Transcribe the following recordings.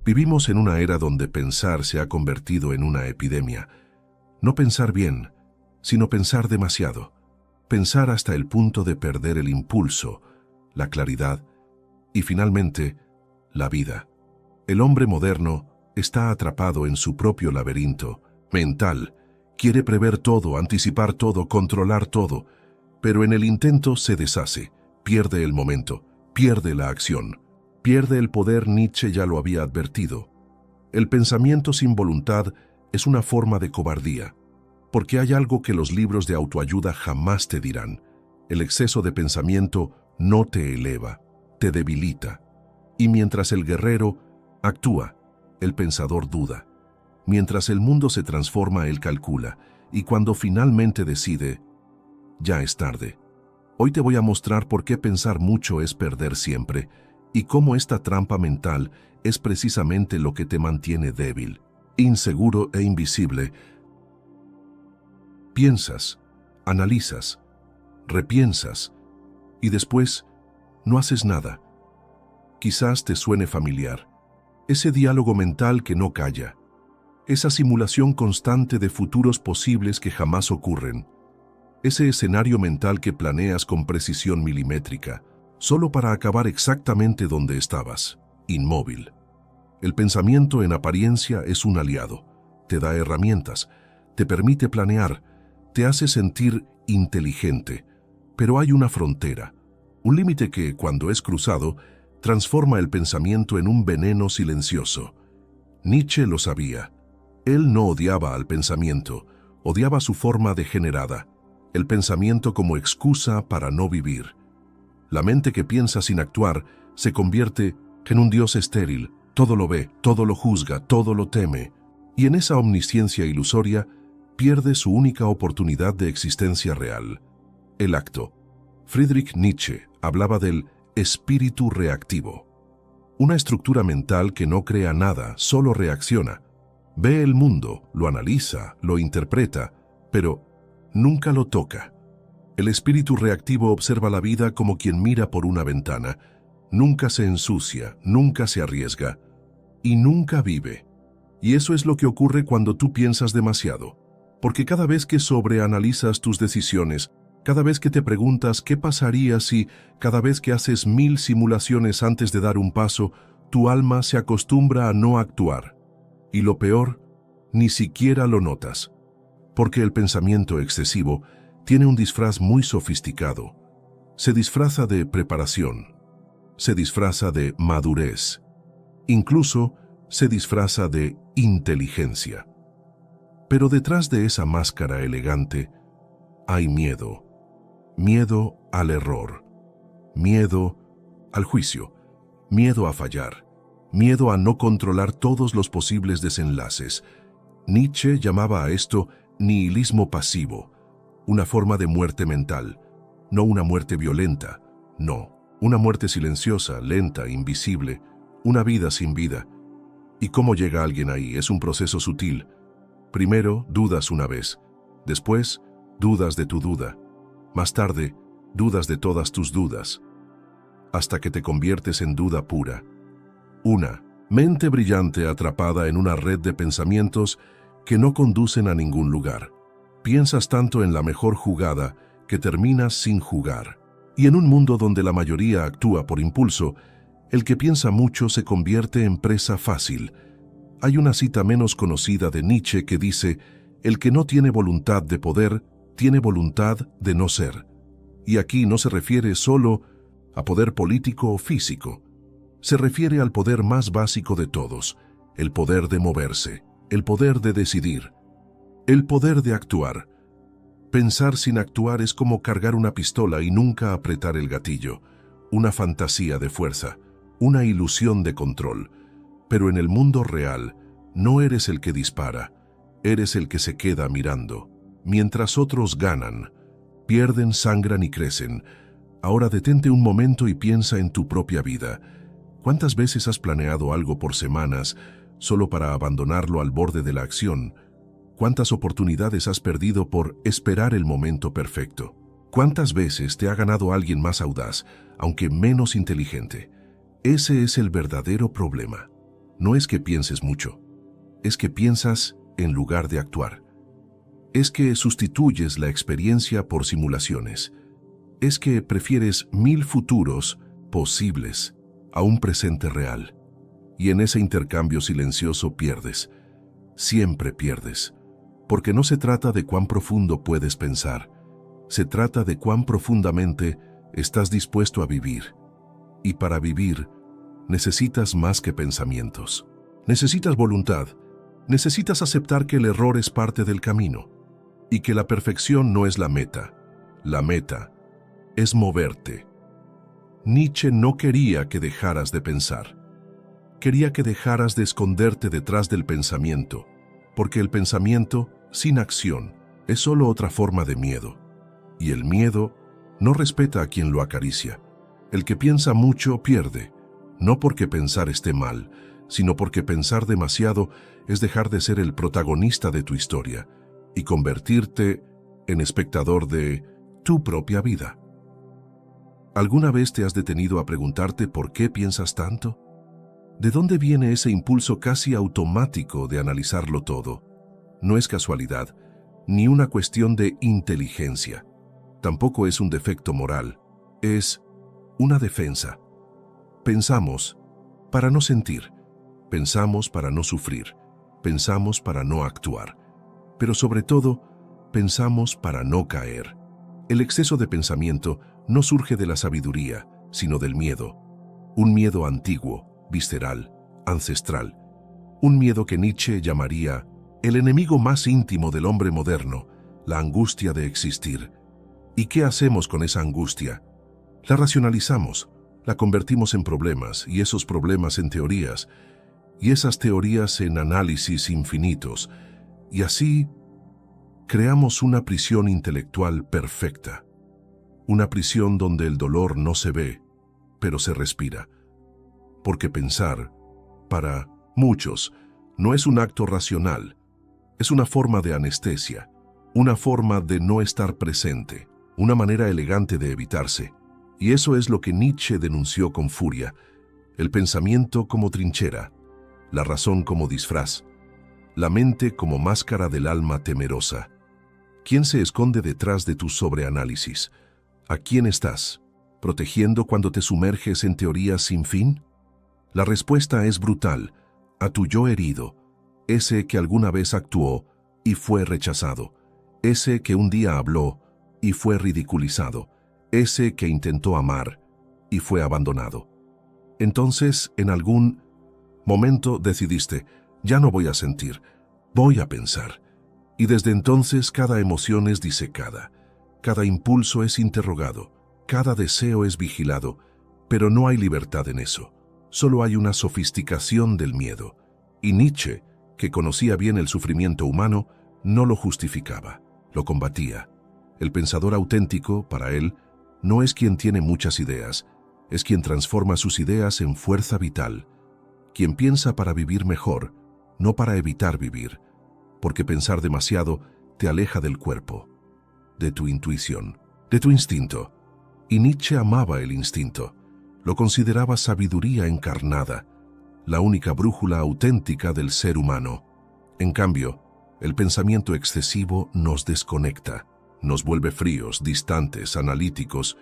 Vivimos en una era donde pensar se ha convertido en una epidemia. No pensar bien, sino pensar demasiado. Pensar hasta el punto de perder el impulso, la claridad y, finalmente, la vida. El hombre moderno está atrapado en su propio laberinto mental. Quiere prever todo, anticipar todo, controlar todo, pero en el intento se deshace, pierde el momento, pierde la acción, pierde el poder. Nietzsche ya lo había advertido. El pensamiento sin voluntad es una forma de cobardía, porque hay algo que los libros de autoayuda jamás te dirán. El exceso de pensamiento no te eleva, te debilita. Y mientras el guerrero actúa, el pensador duda. Mientras el mundo se transforma, él calcula, y cuando finalmente decide, ya es tarde. Hoy te voy a mostrar por qué pensar mucho es perder siempre, y cómo esta trampa mental es precisamente lo que te mantiene débil, inseguro e invisible. Piensas, analizas, repiensas, y después no haces nada. Quizás te suene familiar. Ese diálogo mental que no calla. Esa simulación constante de futuros posibles que jamás ocurren. Ese escenario mental que planeas con precisión milimétrica, solo para acabar exactamente donde estabas, inmóvil. El pensamiento en apariencia es un aliado. Te da herramientas, te permite planear, te hace sentir inteligente. Pero hay una frontera, un límite que, cuando es cruzado, transforma el pensamiento en un veneno silencioso. Nietzsche lo sabía. Él no odiaba al pensamiento, odiaba su forma degenerada, el pensamiento como excusa para no vivir. La mente que piensa sin actuar se convierte en un dios estéril, todo lo ve, todo lo juzga, todo lo teme, y en esa omnisciencia ilusoria pierde su única oportunidad de existencia real, el acto. Friedrich Nietzsche hablaba del espíritu reactivo, una estructura mental que no crea nada, solo reacciona. Ve el mundo, lo analiza, lo interpreta, pero nunca lo toca. El espíritu reactivo observa la vida como quien mira por una ventana. Nunca se ensucia, nunca se arriesga y nunca vive. Y eso es lo que ocurre cuando tú piensas demasiado. Porque cada vez que sobreanalizas tus decisiones, cada vez que te preguntas qué pasaría si, cada vez que haces 1000 simulaciones antes de dar un paso, tu alma se acostumbra a no actuar. Y lo peor, ni siquiera lo notas, porque el pensamiento excesivo tiene un disfraz muy sofisticado. Se disfraza de preparación, se disfraza de madurez, incluso se disfraza de inteligencia. Pero detrás de esa máscara elegante hay miedo, miedo al error, miedo al juicio, miedo a fallar, miedo a no controlar todos los posibles desenlaces. Nietzsche llamaba a esto nihilismo pasivo, una forma de muerte mental, no una muerte violenta, no, una muerte silenciosa, lenta, invisible, una vida sin vida. ¿Y cómo llega alguien ahí? Es un proceso sutil. Primero dudas una vez, después dudas de tu duda, más tarde dudas de todas tus dudas, hasta que te conviertes en duda pura. Una mente brillante atrapada en una red de pensamientos que no conducen a ningún lugar. Piensas tanto en la mejor jugada que terminas sin jugar. Y en un mundo donde la mayoría actúa por impulso, el que piensa mucho se convierte en presa fácil. Hay una cita menos conocida de Nietzsche que dice: el que no tiene voluntad de poder, tiene voluntad de no ser. Y aquí no se refiere solo a poder político o físico. Se refiere al poder más básico de todos, el poder de moverse, el poder de decidir, el poder de actuar. Pensar sin actuar es como cargar una pistola y nunca apretar el gatillo, una fantasía de fuerza, una ilusión de control. Pero en el mundo real, no eres el que dispara, eres el que se queda mirando. Mientras otros ganan, pierden, sangran y crecen. Ahora detente un momento y piensa en tu propia vida. ¿Cuántas veces has planeado algo por semanas solo para abandonarlo al borde de la acción? ¿Cuántas oportunidades has perdido por esperar el momento perfecto? ¿Cuántas veces te ha ganado alguien más audaz, aunque menos inteligente? Ese es el verdadero problema. no es que pienses mucho, es que piensas en lugar de actuar. Es que sustituyes la experiencia por simulaciones. Es que prefieres 1000 futuros posibles a un presente real. Y en ese intercambio silencioso pierdes. Siempre pierdes. Porque no se trata de cuán profundo puedes pensar. Se trata de cuán profundamente estás dispuesto a vivir. Y para vivir, necesitas más que pensamientos. Necesitas voluntad. Necesitas aceptar que el error es parte del camino. Y que la perfección no es la meta. La meta es moverte. Nietzsche no quería que dejaras de pensar. Quería que dejaras de esconderte detrás del pensamiento, porque el pensamiento, sin acción, es solo otra forma de miedo. Y el miedo no respeta a quien lo acaricia. El que piensa mucho pierde, no porque pensar esté mal, sino porque pensar demasiado es dejar de ser el protagonista de tu historia y convertirte en espectador de tu propia vida. ¿Alguna vez te has detenido a preguntarte por qué piensas tanto? ¿De dónde viene ese impulso casi automático de analizarlo todo? No es casualidad, ni una cuestión de inteligencia. Tampoco es un defecto moral, es una defensa. Pensamos para no sentir, pensamos para no sufrir, pensamos para no actuar, pero sobre todo, pensamos para no caer. El exceso de pensamiento no surge de la sabiduría, sino del miedo. Un miedo antiguo, visceral, ancestral. Un miedo que Nietzsche llamaría el enemigo más íntimo del hombre moderno, la angustia de existir. ¿Y qué hacemos con esa angustia? La racionalizamos, la convertimos en problemas, y esos problemas en teorías, y esas teorías en análisis infinitos, y así creamos una prisión intelectual perfecta. Una prisión donde el dolor no se ve, pero se respira. Porque pensar, para muchos, no es un acto racional, es una forma de anestesia, una forma de no estar presente, una manera elegante de evitarse. Y eso es lo que Nietzsche denunció con furia: el pensamiento como trinchera, la razón como disfraz, la mente como máscara del alma temerosa. ¿Quién se esconde detrás de tu sobreanálisis? ¿A quién estás protegiendo cuando te sumerges en teorías sin fin? La respuesta es brutal: a tu yo herido, ese que alguna vez actuó y fue rechazado, ese que un día habló y fue ridiculizado, ese que intentó amar y fue abandonado. Entonces, en algún momento decidiste: ya no voy a sentir, voy a pensar. Y desde entonces cada emoción es disecada, cada impulso es interrogado, cada deseo es vigilado, pero no hay libertad en eso. Solo hay una sofisticación del miedo. Y Nietzsche, que conocía bien el sufrimiento humano, no lo justificaba, lo combatía. El pensador auténtico, para él, no es quien tiene muchas ideas, es quien transforma sus ideas en fuerza vital, quien piensa para vivir mejor, no para evitar vivir, porque pensar demasiado te aleja del cuerpo, de tu intuición, de tu instinto. Y Nietzsche amaba el instinto, lo consideraba sabiduría encarnada, la única brújula auténtica del ser humano. En cambio, el pensamiento excesivo nos desconecta, nos vuelve fríos, distantes, analíticos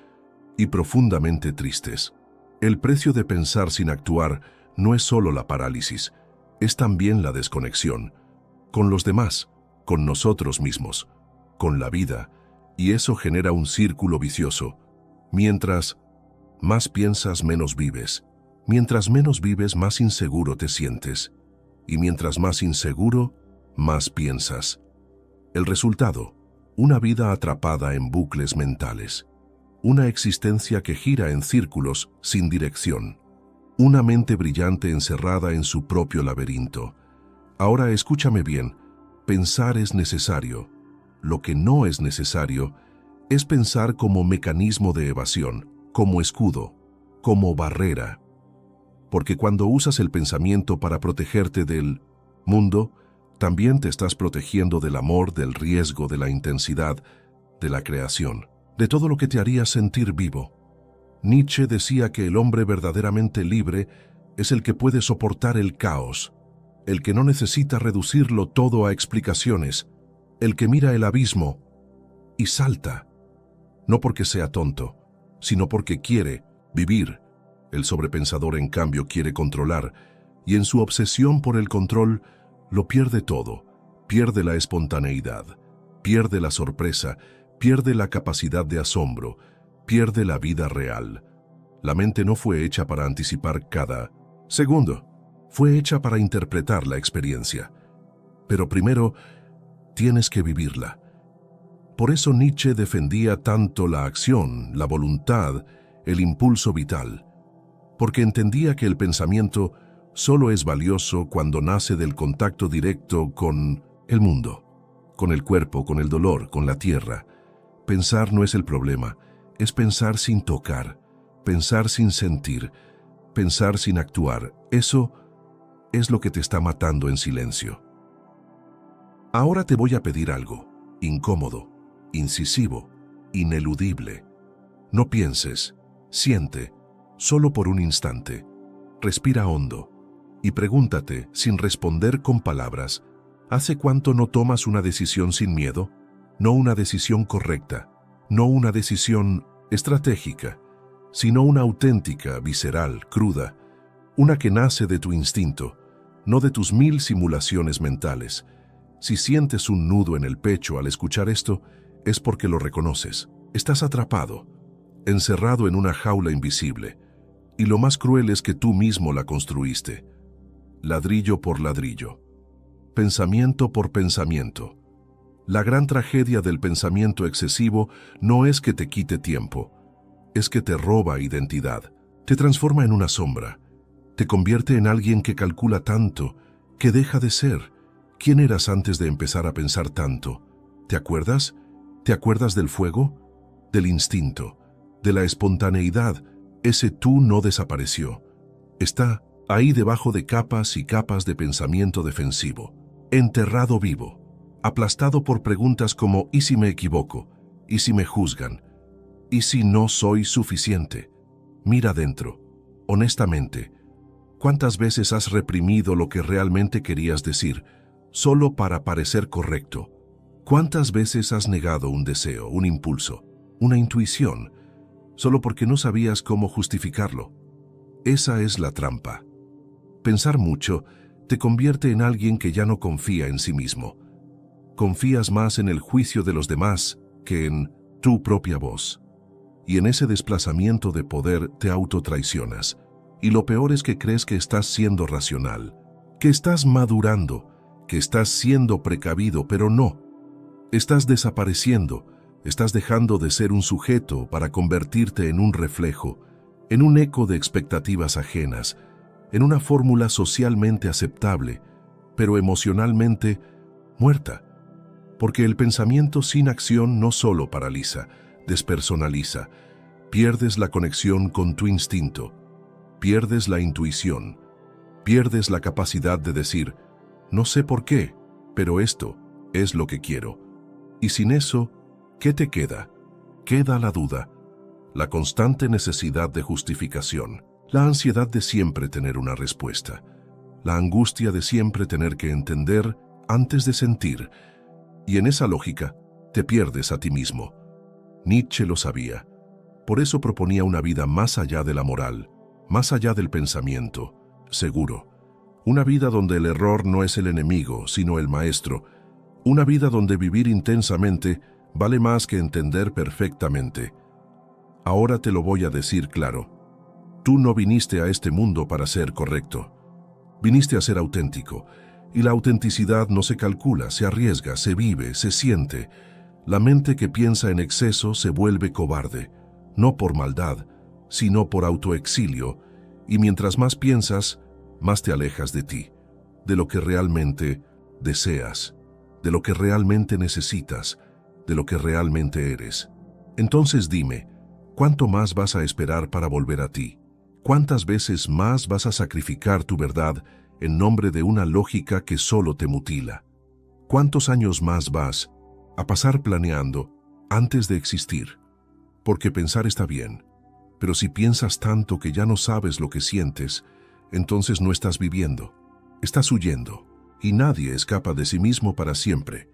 y profundamente tristes. El precio de pensar sin actuar no es solo la parálisis, es también la desconexión, con los demás, con nosotros mismos, con la vida, y eso genera un círculo vicioso. Mientras más piensas, menos vives. Mientras menos vives, más inseguro te sientes. Y mientras más inseguro, más piensas. El resultado: una vida atrapada en bucles mentales. Una existencia que gira en círculos sin dirección. Una mente brillante encerrada en su propio laberinto. Ahora escúchame bien, pensar es necesario. Lo que no es necesario es pensar como mecanismo de evasión, como escudo, como barrera. Porque cuando usas el pensamiento para protegerte del mundo, también te estás protegiendo del amor, del riesgo, de la intensidad, de la creación, de todo lo que te haría sentir vivo. Nietzsche decía que el hombre verdaderamente libre es el que puede soportar el caos, el que no necesita reducirlo todo a explicaciones, el que mira el abismo y salta, no porque sea tonto, sino porque quiere vivir. El sobrepensador, en cambio, quiere controlar, y en su obsesión por el control lo pierde todo. Pierde la espontaneidad, pierde la sorpresa, pierde la capacidad de asombro, pierde la vida real. La mente no fue hecha para anticipar cada segundo, fue hecha para interpretar la experiencia. Pero primero, tienes que vivirla. Por eso Nietzsche defendía tanto la acción, la voluntad, el impulso vital, porque entendía que el pensamiento solo es valioso cuando nace del contacto directo con el mundo, con el cuerpo, con el dolor, con la tierra. Pensar no es el problema, es pensar sin tocar, pensar sin sentir, pensar sin actuar. Eso es lo que te está matando en silencio. Ahora te voy a pedir algo, incómodo, incisivo, ineludible. No pienses, siente, solo por un instante. Respira hondo y pregúntate, sin responder con palabras, ¿hace cuánto no tomas una decisión sin miedo? No una decisión correcta, no una decisión estratégica, sino una auténtica, visceral, cruda, una que nace de tu instinto, no de tus 1000 simulaciones mentales. Si sientes un nudo en el pecho al escuchar esto, es porque lo reconoces. Estás atrapado, encerrado en una jaula invisible, y lo más cruel es que tú mismo la construiste, ladrillo por ladrillo, pensamiento por pensamiento. La gran tragedia del pensamiento excesivo no es que te quite tiempo, es que te roba identidad, te transforma en una sombra, te convierte en alguien que calcula tanto, que deja de ser. ¿Quién eras antes de empezar a pensar tanto? ¿Te acuerdas? ¿Te acuerdas del fuego? Del instinto, de la espontaneidad. Ese tú no desapareció. Está ahí debajo de capas y capas de pensamiento defensivo, enterrado vivo, aplastado por preguntas como ¿y si me equivoco? ¿Y si me juzgan? ¿Y si no soy suficiente? Mira dentro, honestamente, ¿cuántas veces has reprimido lo que realmente querías decir, solo para parecer correcto? ¿Cuántas veces has negado un deseo, un impulso, una intuición, solo porque no sabías cómo justificarlo? Esa es la trampa. Pensar mucho te convierte en alguien que ya no confía en sí mismo. Confías más en el juicio de los demás que en tu propia voz. Y en ese desplazamiento de poder te autotraicionas. Y lo peor es que crees que estás siendo racional, que estás madurando, que estás siendo precavido, pero no. Estás desapareciendo, estás dejando de ser un sujeto para convertirte en un reflejo, en un eco de expectativas ajenas, en una fórmula socialmente aceptable, pero emocionalmente muerta. Porque el pensamiento sin acción no solo paraliza, despersonaliza, pierdes la conexión con tu instinto, pierdes la intuición, pierdes la capacidad de decir, no sé por qué, pero esto es lo que quiero. Y sin eso, ¿qué te queda? Queda la duda, la constante necesidad de justificación, la ansiedad de siempre tener una respuesta, la angustia de siempre tener que entender antes de sentir, y en esa lógica te pierdes a ti mismo. Nietzsche lo sabía, por eso proponía una vida más allá de la moral, más allá del pensamiento, seguro, una vida donde el error no es el enemigo, sino el maestro, una vida donde vivir intensamente vale más que entender perfectamente. Ahora te lo voy a decir claro. Tú no viniste a este mundo para ser correcto. Viniste a ser auténtico, y la autenticidad no se calcula, se arriesga, se vive, se siente. La mente que piensa en exceso se vuelve cobarde, no por maldad, sino por autoexilio, y mientras más piensas, más te alejas de ti, de lo que realmente deseas, de lo que realmente necesitas, de lo que realmente eres. Entonces dime, ¿cuánto más vas a esperar para volver a ti? ¿Cuántas veces más vas a sacrificar tu verdad en nombre de una lógica que solo te mutila? ¿Cuántos años más vas a pasar planeando antes de existir? Porque pensar está bien, pero si piensas tanto que ya no sabes lo que sientes, entonces no estás viviendo. Estás huyendo, y nadie escapa de sí mismo para siempre.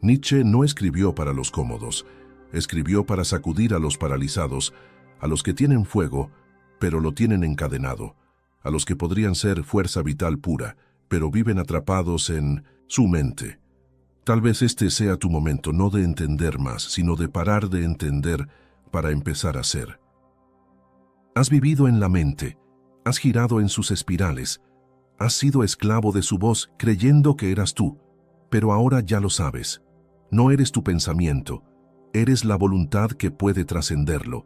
Nietzsche no escribió para los cómodos, escribió para sacudir a los paralizados, a los que tienen fuego, pero lo tienen encadenado, a los que podrían ser fuerza vital pura, pero viven atrapados en su mente. Tal vez este sea tu momento, no de entender más, sino de parar de entender para empezar a ser. Has vivido en la mente, has girado en sus espirales, has sido esclavo de su voz creyendo que eras tú, pero ahora ya lo sabes. No eres tu pensamiento, eres la voluntad que puede trascenderlo.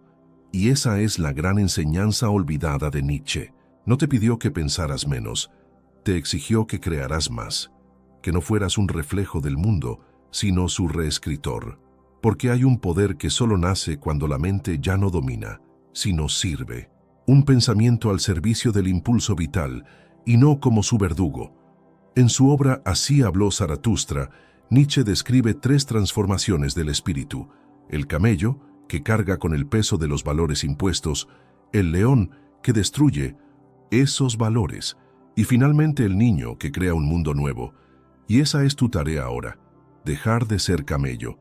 Y esa es la gran enseñanza olvidada de Nietzsche. No te pidió que pensaras menos, te exigió que crearas más, que no fueras un reflejo del mundo, sino su reescritor. Porque hay un poder que solo nace cuando la mente ya no domina, sino sirve. Un pensamiento al servicio del impulso vital, y no como su verdugo. En su obra Así habló Zaratustra, Nietzsche describe 3 transformaciones del espíritu: el camello, que carga con el peso de los valores impuestos, el león, que destruye esos valores, y finalmente el niño, que crea un mundo nuevo. Y esa es tu tarea ahora: dejar de ser camello,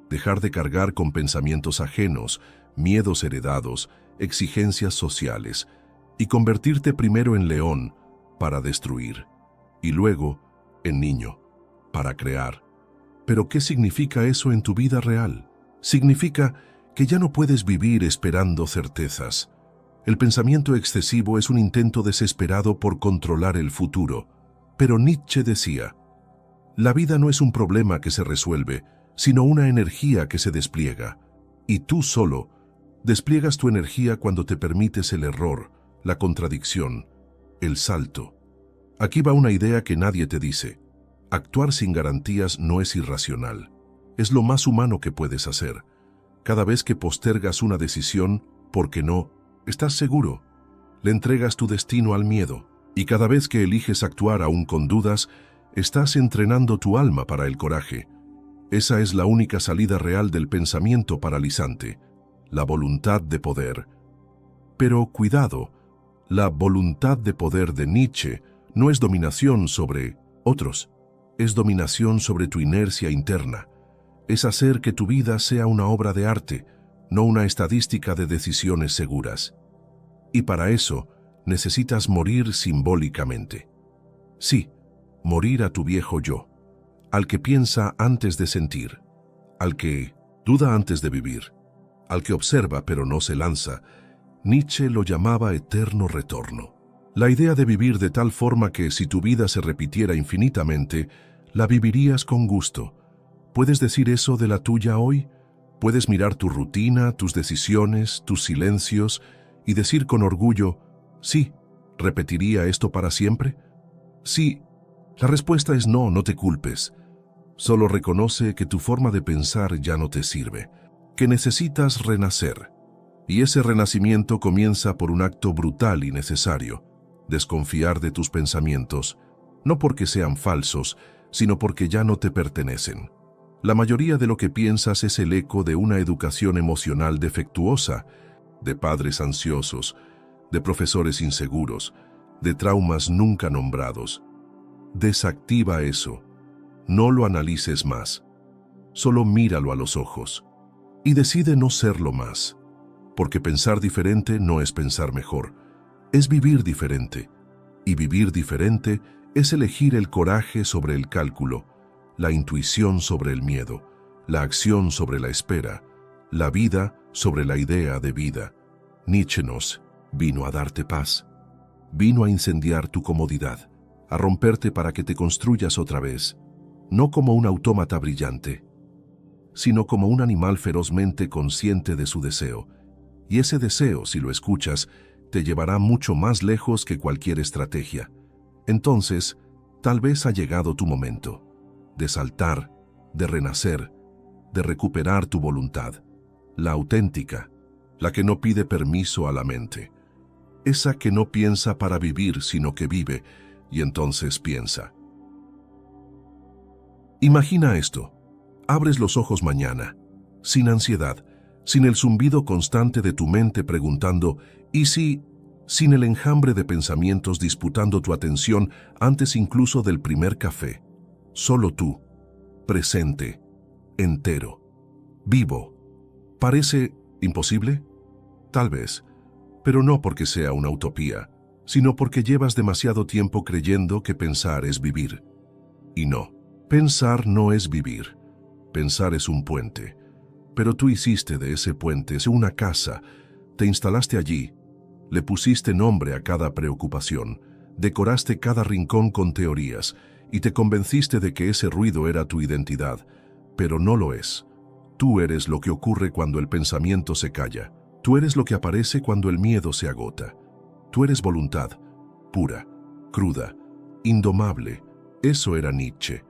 dejar de cargar con pensamientos ajenos, miedos heredados, exigencias sociales, y convertirte primero en león para destruir, y luego en niño para crear. ¿Pero qué significa eso en tu vida real? Significa que ya no puedes vivir esperando certezas. El pensamiento excesivo es un intento desesperado por controlar el futuro. Pero Nietzsche decía, la vida no es un problema que se resuelve, sino una energía que se despliega. Y tú solo despliegas tu energía cuando te permites el error, la contradicción, el salto. Aquí va una idea que nadie te dice. Actuar sin garantías no es irracional. Es lo más humano que puedes hacer. Cada vez que postergas una decisión, porque no, estás seguro, le entregas tu destino al miedo. Y cada vez que eliges actuar aún con dudas, estás entrenando tu alma para el coraje. Esa es la única salida real del pensamiento paralizante, la voluntad de poder. Pero cuidado, la voluntad de poder de Nietzsche no es dominación sobre otros, es dominación sobre tu inercia interna. Es hacer que tu vida sea una obra de arte, no una estadística de decisiones seguras. Y para eso necesitas morir simbólicamente. Sí, morir a tu viejo yo, al que piensa antes de sentir, al que duda antes de vivir, al que observa pero no se lanza. Nietzsche lo llamaba eterno retorno. La idea de vivir de tal forma que si tu vida se repitiera infinitamente, la vivirías con gusto. ¿Puedes decir eso de la tuya hoy? ¿Puedes mirar tu rutina, tus decisiones, tus silencios y decir con orgullo, sí, ¿repetiría esto para siempre? Sí. La respuesta es no, no te culpes. Solo reconoce que tu forma de pensar ya no te sirve, que necesitas renacer. Y ese renacimiento comienza por un acto brutal y necesario: desconfiar de tus pensamientos, no porque sean falsos, sino porque ya no te pertenecen. La mayoría de lo que piensas es el eco de una educación emocional defectuosa, de padres ansiosos, de profesores inseguros, de traumas nunca nombrados. Desactiva eso. No lo analices más. Solo míralo a los ojos. Y decide no serlo más. Porque pensar diferente no es pensar mejor. Es vivir diferente. Y vivir diferente es elegir el coraje sobre el cálculo, la intuición sobre el miedo, la acción sobre la espera, la vida sobre la idea de vida. Nietzsche nos vino a darte paz. Vino a incendiar tu comodidad, a romperte para que te construyas otra vez, no como un autómata brillante, sino como un animal ferozmente consciente de su deseo. Y ese deseo, si lo escuchas, te llevará mucho más lejos que cualquier estrategia. Entonces, tal vez ha llegado tu momento de saltar, de renacer, de recuperar tu voluntad, la auténtica, la que no pide permiso a la mente, esa que no piensa para vivir, sino que vive, y entonces piensa. Imagina esto. Abres los ojos mañana, sin ansiedad, sin el zumbido constante de tu mente preguntando, ¿y si? sin el enjambre de pensamientos disputando tu atención antes incluso del primer café. Solo tú, presente, entero, vivo. ¿Parece imposible? Tal vez, pero no porque sea una utopía, sino porque llevas demasiado tiempo creyendo que pensar es vivir. Y no, pensar no es vivir. Pensar es un puente. Pero tú hiciste de ese puente una casa, te instalaste allí, le pusiste nombre a cada preocupación, decoraste cada rincón con teorías y te convenciste de que ese ruido era tu identidad, pero no lo es. Tú eres lo que ocurre cuando el pensamiento se calla. Tú eres lo que aparece cuando el miedo se agota. Tú eres voluntad, pura, cruda, indomable. Eso era Nietzsche,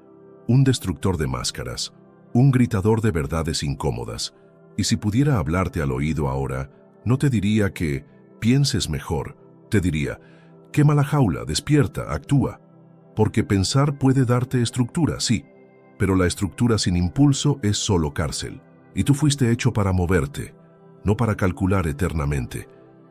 un destructor de máscaras, un gritador de verdades incómodas. Y si pudiera hablarte al oído ahora, no te diría que pienses mejor, te diría, quema la jaula, despierta, actúa. Porque pensar puede darte estructura, sí, pero la estructura sin impulso es solo cárcel. Y tú fuiste hecho para moverte, no para calcular eternamente.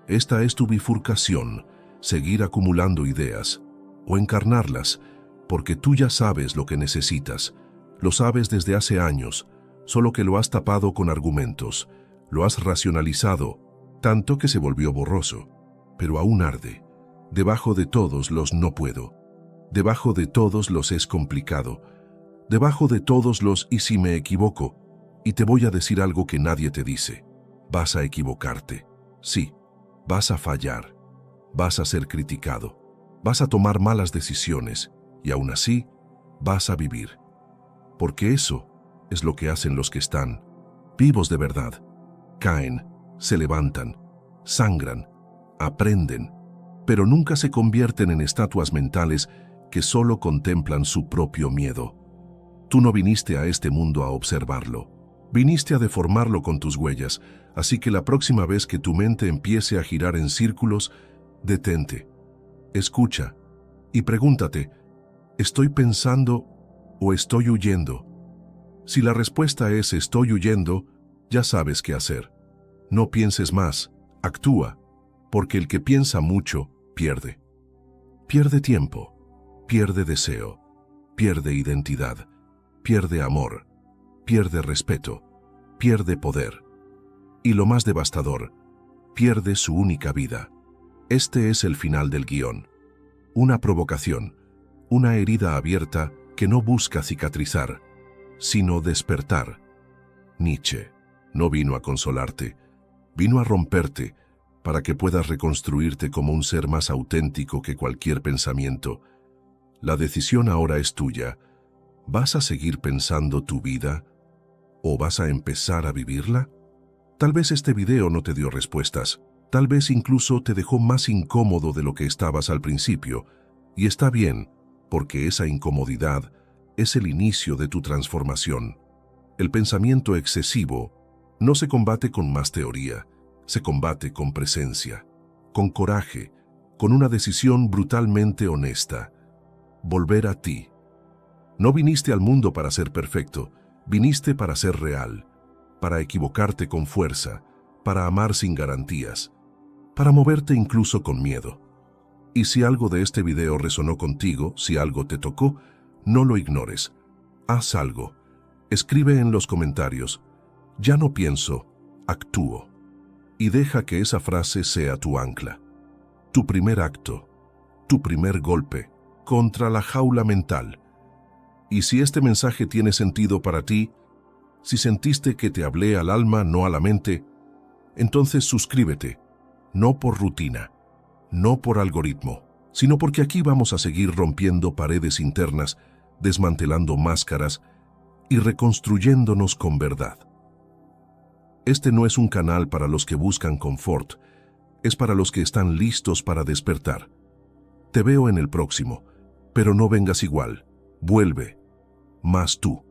Esta es tu bifurcación, seguir acumulando ideas, o encarnarlas, porque tú ya sabes lo que necesitas. Lo sabes desde hace años, solo que lo has tapado con argumentos, lo has racionalizado, tanto que se volvió borroso. Pero aún arde. Debajo de todos los no puedo. Debajo de todos los es complicado. Debajo de todos los y si me equivoco. Y te voy a decir algo que nadie te dice. Vas a equivocarte. Sí, vas a fallar. Vas a ser criticado. Vas a tomar malas decisiones. Y aún así, vas a vivir. Porque eso es lo que hacen los que están vivos de verdad. Caen, se levantan, sangran, aprenden, pero nunca se convierten en estatuas mentales que solo contemplan su propio miedo. Tú no viniste a este mundo a observarlo. Viniste a deformarlo con tus huellas, así que la próxima vez que tu mente empiece a girar en círculos, detente, escucha y pregúntate, ¿estoy pensando o estoy huyendo? Si la respuesta es estoy huyendo, ya sabes qué hacer. No pienses más, actúa, porque el que piensa mucho, pierde. Pierde tiempo, pierde deseo, pierde identidad, pierde amor, pierde respeto, pierde poder. Y lo más devastador, pierde su única vida. Este es el final del guión. Una provocación, una herida abierta que no busca cicatrizar, sino despertar. Nietzsche no vino a consolarte, vino a romperte para que puedas reconstruirte como un ser más auténtico que cualquier pensamiento. La decisión ahora es tuya. ¿Vas a seguir pensando tu vida o vas a empezar a vivirla? Tal vez este video no te dio respuestas, tal vez incluso te dejó más incómodo de lo que estabas al principio, y está bien, porque esa incomodidad es el inicio de tu transformación. El pensamiento excesivo no se combate con más teoría, se combate con presencia, con coraje, con una decisión brutalmente honesta. Volver a ti. No viniste al mundo para ser perfecto, viniste para ser real, para equivocarte con fuerza, para amar sin garantías, para moverte incluso con miedo. Y si algo de este video resonó contigo, si algo te tocó, no lo ignores. Haz algo. Escribe en los comentarios, ya no pienso, actúo. Y deja que esa frase sea tu ancla. Tu primer acto, tu primer golpe contra la jaula mental. Y si este mensaje tiene sentido para ti, si sentiste que te hablé al alma, no a la mente, entonces suscríbete, no por rutina, no por algoritmo, sino porque aquí vamos a seguir rompiendo paredes internas, desmantelando máscaras y reconstruyéndonos con verdad. Este no es un canal para los que buscan confort, es para los que están listos para despertar. Te veo en el próximo, pero no vengas igual, vuelve, más tú.